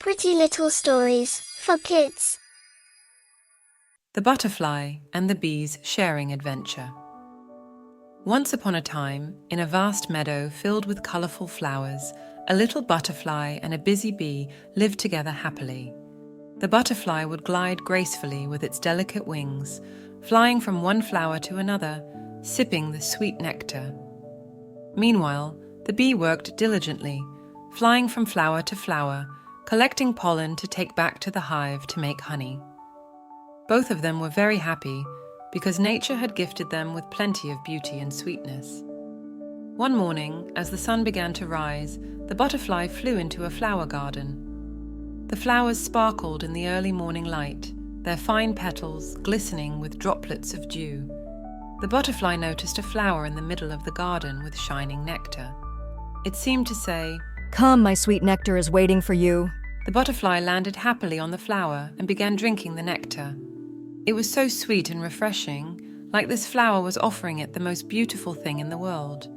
Pretty Little Stories for Kids. The Butterfly and the Bee's Sharing Adventure. Once upon a time, in a vast meadow filled with colourful flowers, a little butterfly and a busy bee lived together happily. The butterfly would glide gracefully with its delicate wings, flying from one flower to another, sipping the sweet nectar. Meanwhile, the bee worked diligently, flying from flower to flower, collecting pollen to take back to the hive to make honey. Both of them were very happy because nature had gifted them with plenty of beauty and sweetness. One morning, as the sun began to rise, the butterfly flew into a flower garden. The flowers sparkled in the early morning light, their fine petals glistening with droplets of dew. The butterfly noticed a flower in the middle of the garden with shining nectar. It seemed to say, "Come, my sweet nectar is waiting for you." The butterfly landed happily on the flower and began drinking the nectar. It was so sweet and refreshing, like this flower was offering it the most beautiful thing in the world.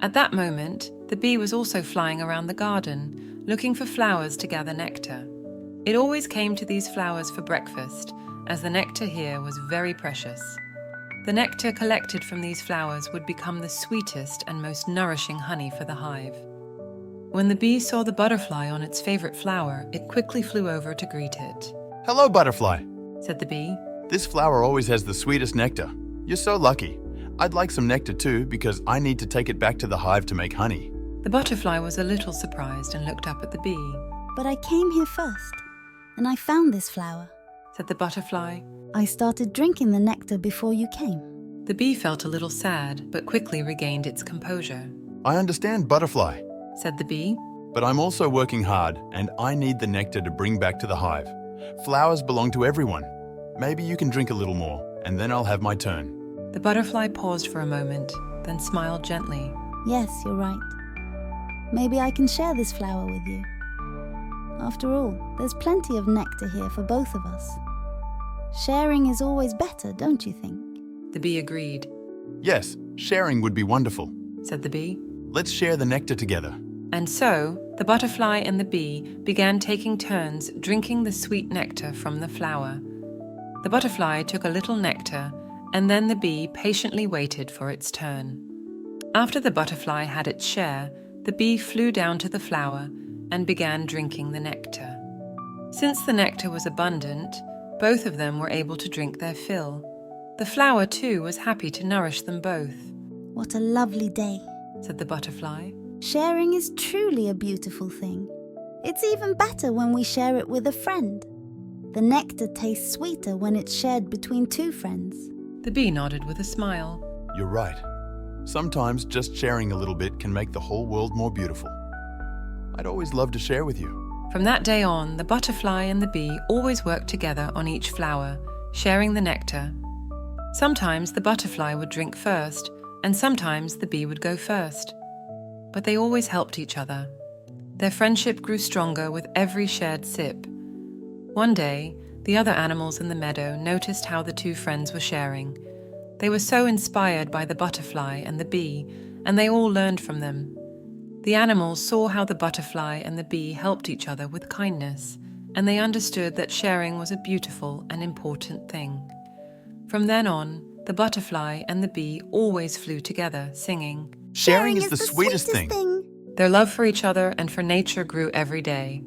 At that moment, the bee was also flying around the garden, looking for flowers to gather nectar. It always came to these flowers for breakfast, as the nectar here was very precious. The nectar collected from these flowers would become the sweetest and most nourishing honey for the hive. When the bee saw the butterfly on its favorite flower, it quickly flew over to greet it. "Hello, butterfly," Said the bee. "This flower always has the sweetest nectar. You're so lucky. I'd like some nectar too because I need to take it back to the hive to make honey." The butterfly was a little surprised and looked up at the bee. "But I came here first, and I found this flower. Said the butterfly. I started drinking the nectar before you came." The bee felt a little sad, but quickly regained its composure. "I understand, butterfly, Said the bee. but I'm also working hard and I need the nectar to bring back to the hive. Flowers belong to everyone. Maybe you can drink a little more and then I'll have my turn." The butterfly paused for a moment, then smiled gently. "Yes, you're right. Maybe I can share this flower with you. After all, there's plenty of nectar here for both of us. Sharing is always better, don't you think?" The bee agreed. "Yes, sharing would be wonderful. Said the bee. Let's share the nectar together." And so, the butterfly and the bee began taking turns drinking the sweet nectar from the flower. The butterfly took a little nectar, and then the bee patiently waited for its turn. After the butterfly had its share, the bee flew down to the flower and began drinking the nectar. Since the nectar was abundant, both of them were able to drink their fill. The flower, too, was happy to nourish them both. "What a lovely day. Said the butterfly. Sharing is truly a beautiful thing. It's even better when we share it with a friend. The nectar tastes sweeter when it's shared between two friends." The bee nodded with a smile. "You're right. Sometimes just sharing a little bit can make the whole world more beautiful. I'd always love to share with you." From that day on, the butterfly and the bee always worked together on each flower, sharing the nectar. Sometimes the butterfly would drink first, and sometimes the bee would go first. But they always helped each other. Their friendship grew stronger with every shared sip. One day, the other animals in the meadow noticed how the two friends were sharing. They were so inspired by the butterfly and the bee, and they all learned from them. The animals saw how the butterfly and the bee helped each other with kindness, and they understood that sharing was a beautiful and important thing. From then on, the butterfly and the bee always flew together, singing. Sharing is the sweetest thing. Their love for each other and for nature grew every day.